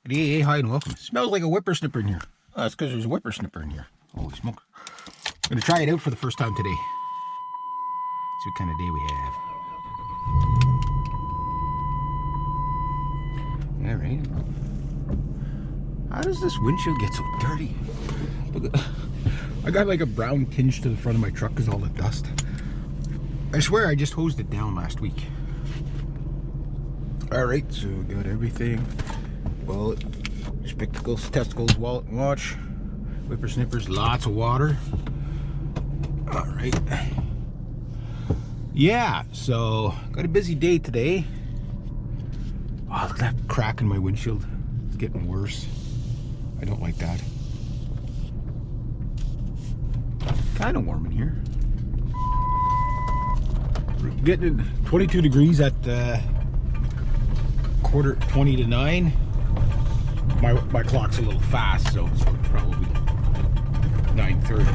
Hey, hi and welcome. It smells like a whippersnipper in here. Oh, that's because there's a whippersnipper in here. Holy smoke. I'm going to try it out for the first time today. See what kind of day we have. Alright. How does this windshield get so dirty? Look at, I got like a brown tinge to the front of my truck because all the dust. I swear I just hosed it down last week. Alright, so we got everything. Wallet, spectacles, testicles, wallet, and watch. Whippersnippers, lots of water. Alright. Yeah, so got a busy day today. Oh, look at that crack in my windshield. It's getting worse. I don't like that. Kind of warm in here. We're getting 22 degrees at 20 to 9. My clock's a little fast, so it's probably 9:30.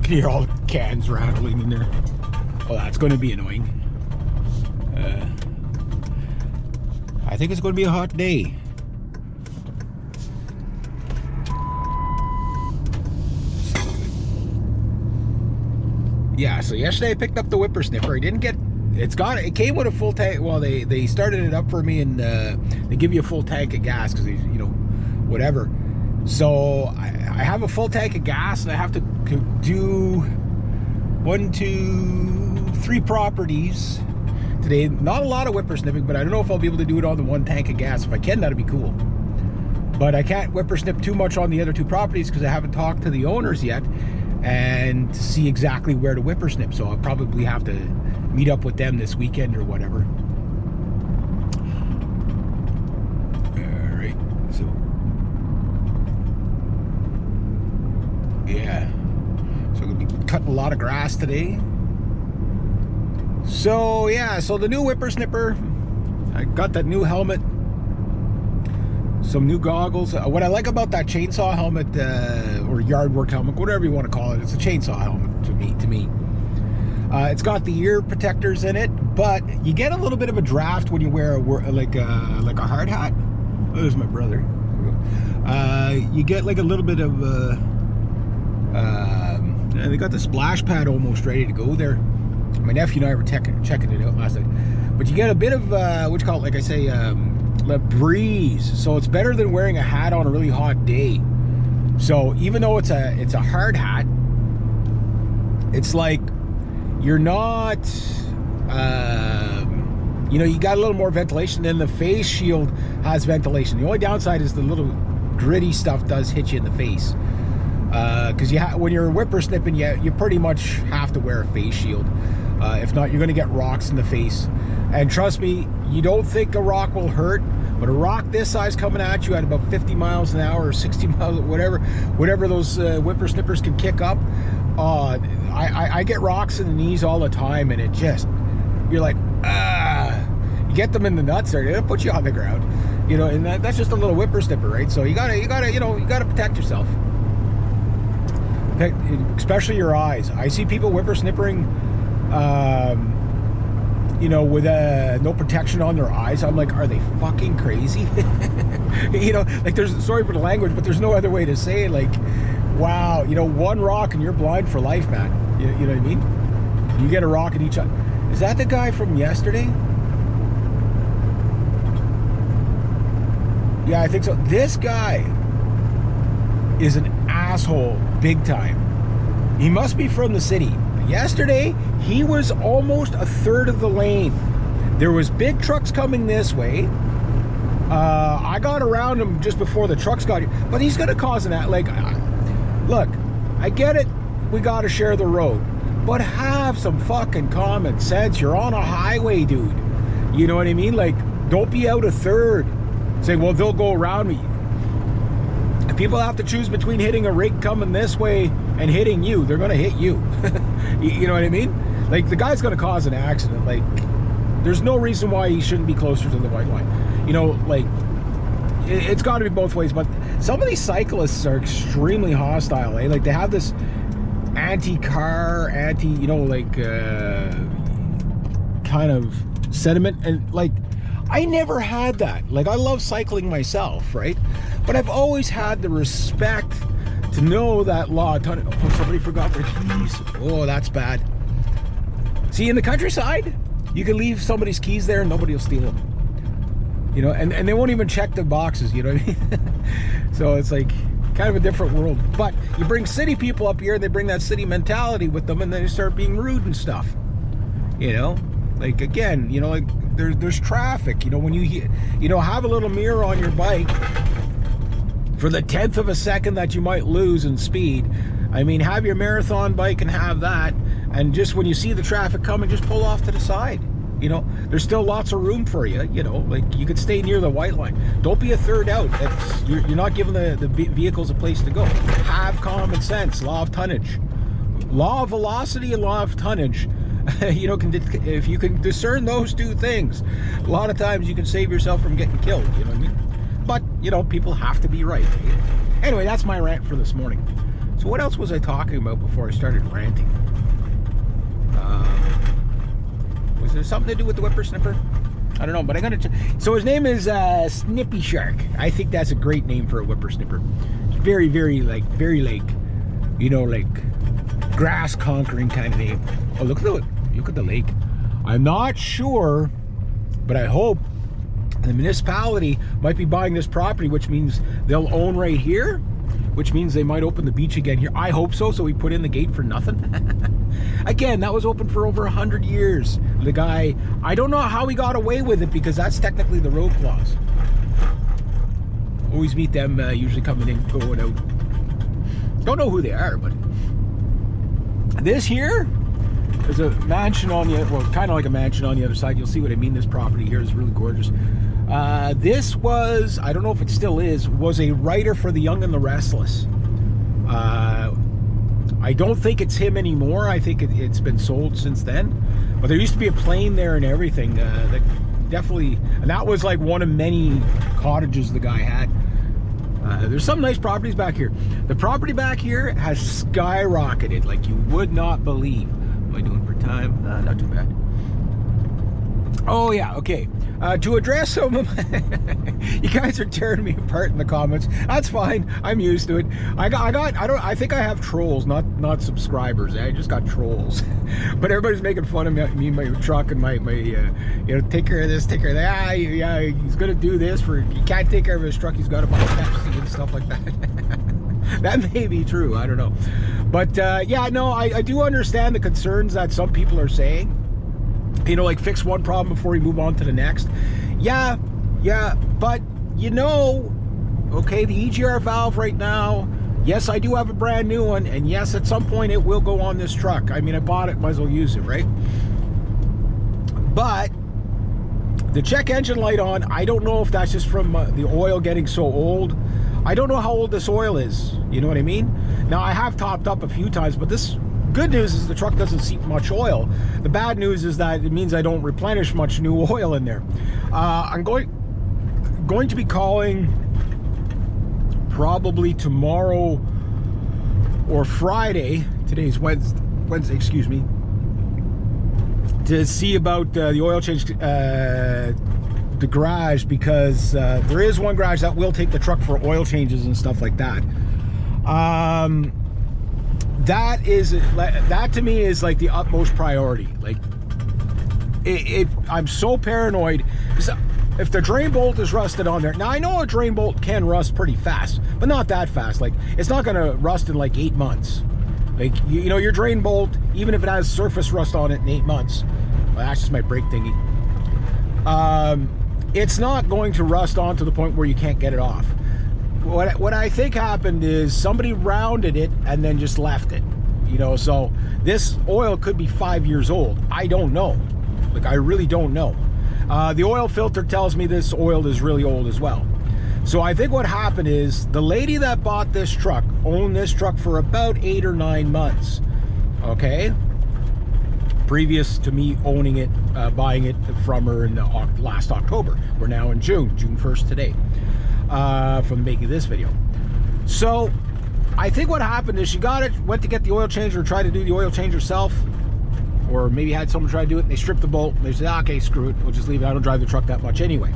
Can hear all the cans rattling in there. Oh, that's going to be annoying. I think it's going to be a hot day. Yeah, so yesterday I picked up the whippersnipper. I didn't get... It came with a full tank. Well, they started it up for me, and they give you a full tank of gas because, you know, whatever. So I have a full tank of gas, and I have to do 1, 2, 3 properties today. Not a lot of whippersnipping, but I don't know if I'll be able to do it on the 1 tank of gas. If I can, that'd be cool. But I can't whippersnip too much on the other 2 properties because I haven't talked to the owners yet and to see exactly where to whippersnip. So I'll probably have to meet up with them this weekend or whatever. Alright, so yeah, so I'm gonna be cutting a lot of grass today. So yeah, so the new whippersnipper, I got that new helmet, some new goggles. What I like about that chainsaw helmet, or yard work helmet, whatever you want to call it, it's a chainsaw helmet to me. It's got the ear protectors in it, but you get a little bit of a draft when you wear like a hard hat. Oh, there's my brother. You get like a little bit of they got the splash pad almost ready to go there. My nephew and I were checking it out last night. But you get a bit of what you call it, like I say, the breeze. So it's better than wearing a hat on a really hot day. So even though it's a hard hat, it's like you're not, you know, you got a little more ventilation, and the face shield has ventilation. The only downside is the little gritty stuff does hit you in the face. Because when you're whippersnipping, you pretty much have to wear a face shield. If not, you're going to get rocks in the face. And trust me, you don't think a rock will hurt, but a rock this size coming at you at about 50 miles an hour or 60 miles, whatever those whippersnippers can kick up. I get rocks in the knees all the time, and it just, you're like, you get them in the nuts there, it'll put you on the ground, you know. And that's just a little whippersnipper, right? So you gotta protect yourself, especially your eyes. I see people whippersnippering, you know, with no protection on their eyes. I'm like, are they fucking crazy? You know, like, there's, sorry for the language, but there's no other way to say it. Like, wow, you know, one rock and you're blind for life, man. You know what I mean? You get a rock in each eye. Is that the guy from yesterday? Yeah, I think so. This guy is an asshole big time. He must be from the city. Yesterday, he was almost a third of the lane. There was big trucks coming this way. I got around him just before the trucks got here, but he's gonna cause an, like, look, I get it, we gotta share the road, but have some fucking common sense. You're on a highway, dude. You know what I mean? Like, don't be out a third saying, well, they'll go around me. If people have to choose between hitting a rig coming this way and hitting you, they're gonna hit you. You know what I mean? Like, the guy's gonna cause an accident. Like, there's no reason why he shouldn't be closer to the white line. You know, like, it's got to be both ways. But some of these cyclists are extremely hostile, eh? Like, they have this anti-car, you know, like, kind of sentiment. And, like, I never had that. Like, I love cycling myself, right? But I've always had the respect to know that law. Oh, somebody forgot their keys. Oh, that's bad. See, in the countryside, you can leave somebody's keys there and nobody will steal them. You know, and they won't even check the boxes, you know what I mean? So it's like kind of a different world. But you bring city people up here, they bring that city mentality with them, and they start being rude and stuff. You know, like, again, you know, like there's traffic. You know, when you know, have a little mirror on your bike for the 1/10 of a second that you might lose in speed. I mean, have your marathon bike and have that, and just when you see the traffic coming, just pull off to the side. You know, there's still lots of room for you. You know, like, you could stay near the white line. Don't be a third out. You're not giving the vehicles a place to go. Have common sense. Law of tonnage, law of velocity, and law of tonnage. You know, if you can discern those two things, a lot of times you can save yourself from getting killed. You know what I mean? But, you know, people have to be right. Anyway, that's my rant for this morning. So what else was I talking about before I started ranting? Was there something to do with the whippersnipper? I don't know, but I'm gonna. So his name is Snippy Shark. I think that's a great name for a whippersnipper. It's very, very like, you know, like grass conquering kind of name. Oh, look at the lake. I'm not sure, but I hope the municipality might be buying this property, which means they'll own right here, which means they might open the beach again here. I hope so. So we put in the gate for nothing. Again, that was open for over 100 years. The guy, I don't know how he got away with it, because that's technically the road clause. Always meet them usually coming in, going out. Don't know who they are, but this here, there's a mansion on the, well, kind of like a mansion on the other side. You'll see what I mean. This property here is really gorgeous. This was, I don't know if it still is, was a writer for The Young and the Restless. I don't think it's him anymore. I think it's been sold since then. But there used to be a plane there and everything. That definitely, and that was like one of many cottages the guy had. There's some nice properties back here. The property back here has skyrocketed like you would not believe. What am I doing for time? Not too bad. Oh yeah, okay. To address some of my you guys are tearing me apart in the comments. That's fine. I'm used to it. I think I have trolls, not subscribers. I just got trolls. But everybody's making fun of me, my truck, and my you know, take care of this, take care of that. Yeah, he's gonna do this he can't take care of his truck. He's got to buy Pepsi and stuff like that. That may be true. I don't know. But yeah, no, I do understand the concerns that some people are saying. You know, like, fix one problem before you move on to the next. Yeah, but, you know, okay, the EGR valve right now, yes, I do have a brand new one, and yes, at some point it will go on this truck. I mean, I bought it, might as well use it, right? But the check engine light on, I don't know if that's just from the oil getting so old. I don't know how old this oil is, you know what I mean? Now, I have topped up a few times, but this... Good news is the truck doesn't seep much oil. The bad news is that it means I don't replenish much new oil in there. I'm going to be calling probably tomorrow or Friday. Today's Wednesday, excuse me, to see about the oil change, the garage, because there is one garage that will take the truck for oil changes and stuff like that. That to me is like the utmost priority. Like, I'm so paranoid. If the drain bolt is rusted on there, now I know a drain bolt can rust pretty fast, but not that fast. Like, it's not gonna rust in like 8 months. Like, you know, your drain bolt, even if it has surface rust on it in 8 months, well, that's just my brake thingy. It's not going to rust on to the point where you can't get it off. What I think happened is somebody rounded it and then just left it, you know. So this oil could be 5 years old. I don't know. Like, I really don't know. The oil filter tells me this oil is really old as well. So I think what happened is the lady that bought this truck owned this truck for about 8 or 9 months. Okay, previous to me owning it, buying it from her in the last October. We're now in June 1st today. From making this video. So I think what happened is she got it, went to get the oil change, or tried to do the oil change herself, or maybe had someone try to do it and they stripped the bolt and they said, okay, screw it, we'll just leave it. I don't drive the truck that much anyway.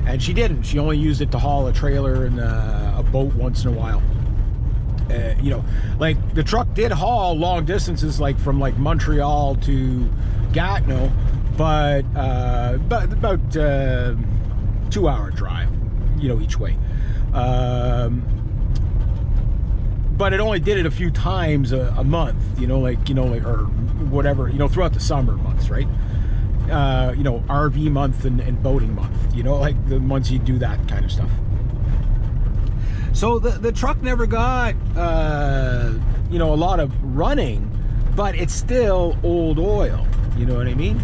And she didn't. She only used it to haul a trailer and a boat once in a while. You know, like the truck did haul long distances, like from like Montreal to Gatineau, but about 2 hour drive, you know, each way. But it only did it a few times a month, you know, like or whatever, you know, throughout the summer months, right? You know, RV month and boating month, you know, like the months you do that kind of stuff. So the truck never got, you know, a lot of running, but it's still old oil, you know what I mean?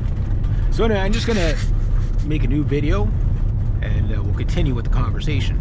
So anyway, I'm just gonna make a new video and we'll continue with the conversation.